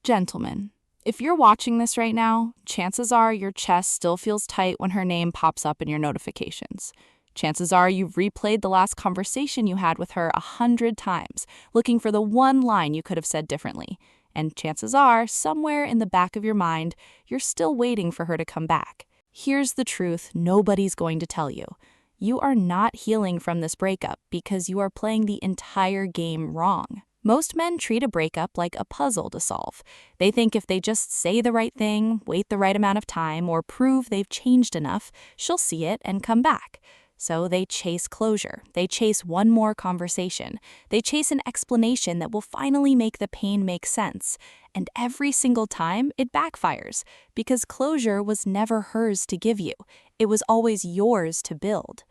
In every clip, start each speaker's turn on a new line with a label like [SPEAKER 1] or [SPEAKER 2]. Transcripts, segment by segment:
[SPEAKER 1] Gentlemen, if you're watching this right now, chances are your chest still feels tight when her name pops up in your notifications. Chances are you've replayed the last conversation you had with her 100 times, looking for the one line you could have said differently. And chances are, somewhere in the back of your mind, you're still waiting for her to come back. Here's the truth nobody's going to tell you. You are not healing from this breakup because you are playing the entire game wrong. Most men treat a breakup like a puzzle to solve. They think if they just say the right thing, wait the right amount of time, or prove they've changed enough, she'll see it and come back. So they chase closure. They chase one more conversation. They chase an explanation that will finally make the pain make sense. And every single time, it backfires because closure was never hers to give you. It was always yours to build.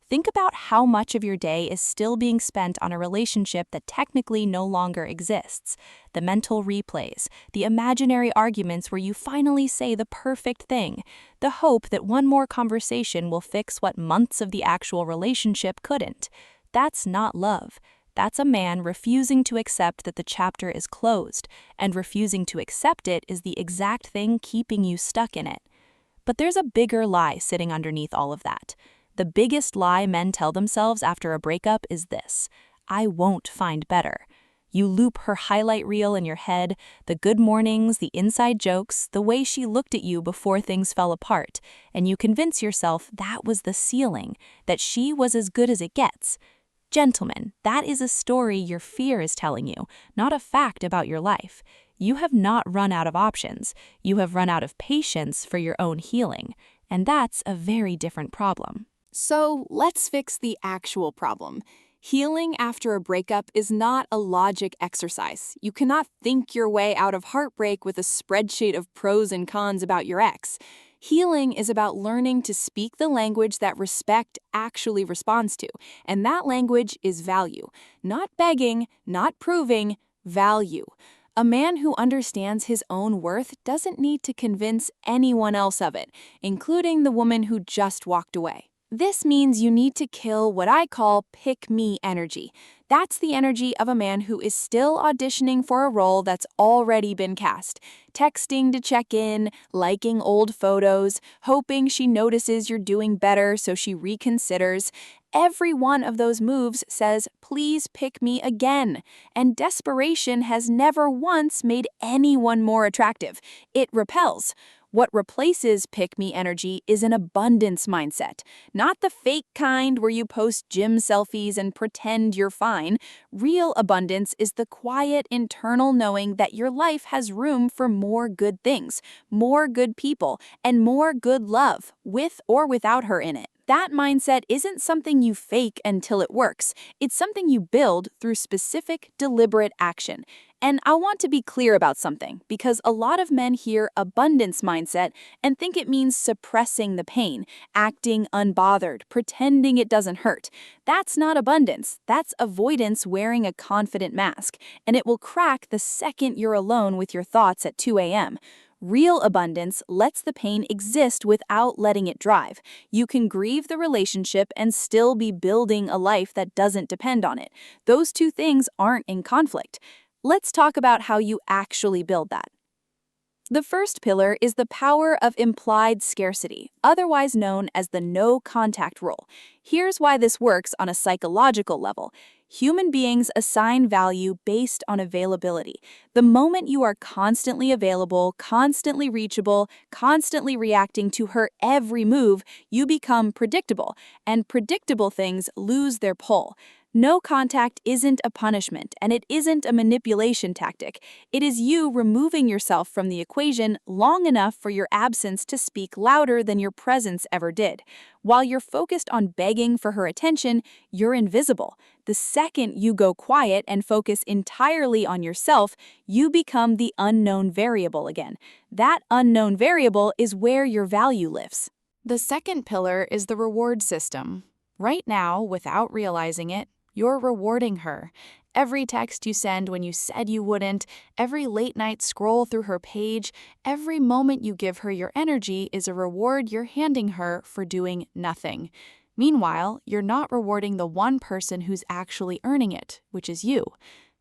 [SPEAKER 1] Think about how much of your day is still being spent on a relationship that technically no longer exists. The mental replays, the imaginary arguments where you finally say the perfect thing, the hope that one more conversation will fix what months of the actual relationship couldn't. That's not love. That's a man refusing to accept that the chapter is closed, and refusing to accept it is the exact thing keeping you stuck in it. But there's a bigger lie sitting underneath all of that. The biggest lie men tell themselves after a breakup is this: I won't find better. You loop her highlight reel in your head, the good mornings, the inside jokes, the way she looked at you before things fell apart, and you convince yourself that was the ceiling, that she was as good as it gets. Gentlemen, that is a story your fear is telling you, not a fact about your life. You have not run out of options. You have run out of patience for your own healing, and that's a very different problem.
[SPEAKER 2] So let's fix the actual problem. Healing after a breakup is not a logic exercise. You cannot think your way out of heartbreak with a spreadsheet of pros and cons about your ex. Healing is about learning to speak the language that respect actually responds to, and that language is value. Not begging, not proving, value. A man who understands his own worth doesn't need to convince anyone else of it, including the woman who just walked away. This means you need to kill what I call pick-me energy. That's the energy of a man who is still auditioning for a role that's already been cast, texting to check in, liking old photos, hoping she notices you're doing better so she reconsiders. Every one of those moves says, please pick me again. And desperation has never once made anyone more attractive. It repels. What replaces pick-me energy is an abundance mindset. Not the fake kind where you post gym selfies and pretend you're fine. Real abundance is the quiet internal knowing that your life has room for more good things, more good people, and more good love, with or without her in it. That mindset isn't something you fake until it works. It's something you build through specific, deliberate action. And I want to be clear about something, because a lot of men hear abundance mindset and think it means suppressing the pain, acting unbothered, pretending it doesn't hurt. That's not abundance. That's avoidance wearing a confident mask, and it will crack the second you're alone with your thoughts at 2 a.m. Real abundance lets the pain exist without letting it drive. You can grieve the relationship and still be building a life that doesn't depend on it. Those two things aren't in conflict. Let's talk about how you actually build that. The first pillar is the power of implied scarcity, otherwise known as the no-contact rule. Here's why this works on a psychological level. Human beings assign value based on availability. The moment you are constantly available, constantly reachable, constantly reacting to her every move, you become predictable, and predictable things lose their pull. No contact isn't a punishment, and it isn't a manipulation tactic. It is you removing yourself from the equation long enough for your absence to speak louder than your presence ever did. While you're focused on begging for her attention, you're invisible. The second you go quiet and focus entirely on yourself, you become the unknown variable again. That unknown variable is where your value lives.
[SPEAKER 1] The second pillar is the reward system. Right now, without realizing it, you're rewarding her. Every text you send when you said you wouldn't, every late-night scroll through her page, every moment you give her your energy is a reward you're handing her for doing nothing. Meanwhile, you're not rewarding the one person who's actually earning it, which is you.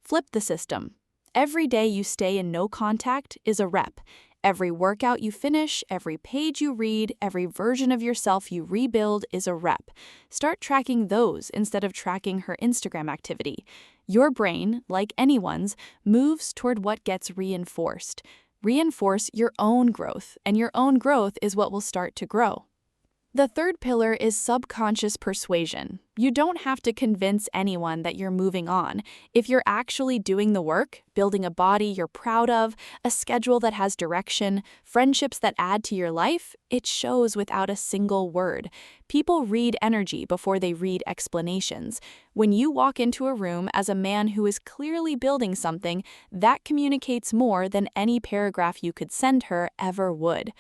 [SPEAKER 1] Flip the system. Every day you stay in no contact is a rep. Every workout you finish, every page you read, every version of yourself you rebuild is a rep. Start tracking those instead of tracking her Instagram activity. Your brain, like anyone's, moves toward what gets reinforced. Reinforce your own growth, and your own growth is what will start to grow. The third pillar is subconscious persuasion. You don't have to convince anyone that you're moving on. If you're actually doing the work, building a body you're proud of, a schedule that has direction, friendships that add to your life, it shows without a single word. People read energy before they read explanations. When you walk into a room as a man who is clearly building something, that communicates more than any paragraph you could send her ever would.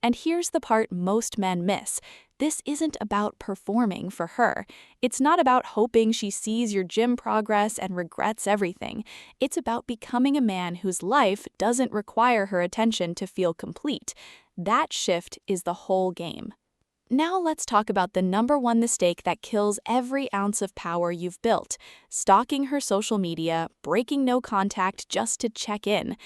[SPEAKER 1] And here's the part most men miss. This isn't about performing for her. It's not about hoping she sees your gym progress and regrets everything. It's about becoming a man whose life doesn't require her attention to feel complete. That shift is the whole game. Now let's talk about the number one mistake that kills every ounce of power you've built: stalking her social media, breaking no contact just to check in.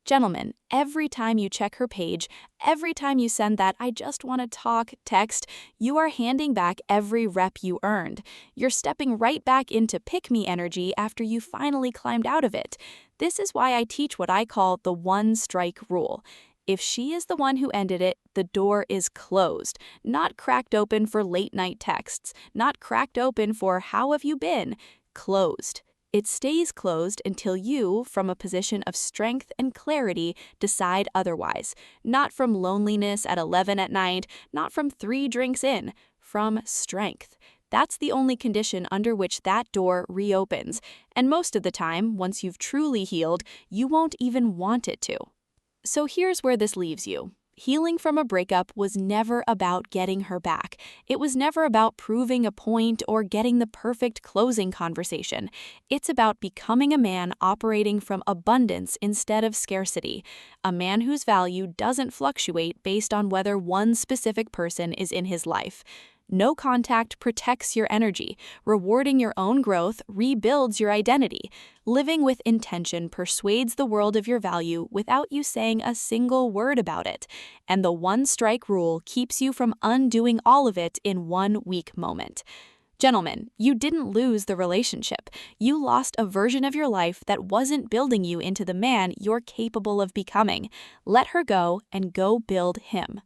[SPEAKER 1] Gentlemen, every time you check her page, every time you send that "I just want to talk" text, you are handing back every rep you earned. You're stepping right back into pick-me energy after you finally climbed out of it. This is why I teach what I call the one-strike rule. If she is the one who ended it, the door is closed, not cracked open for late-night texts, not cracked open for "how have you been?" Closed. It stays closed until you, from a position of strength and clarity, decide otherwise. Not from loneliness at 11 at night, not from 3 drinks in, from strength. That's the only condition under which that door reopens. And most of the time, once you've truly healed, you won't even want it to. So here's where this leaves you. Healing from a breakup was never about getting her back. It was never about proving a point or getting the perfect closing conversation. It's about becoming a man operating from abundance instead of scarcity. A man whose value doesn't fluctuate based on whether one specific person is in his life. No contact protects your energy. Rewarding your own growth rebuilds your identity. Living with intention persuades the world of your value without you saying a single word about it. And the one-strike rule keeps you from undoing all of it in one weak moment. Gentlemen, you didn't lose the relationship. You lost a version of your life that wasn't building you into the man you're capable of becoming. Let her go and go build him.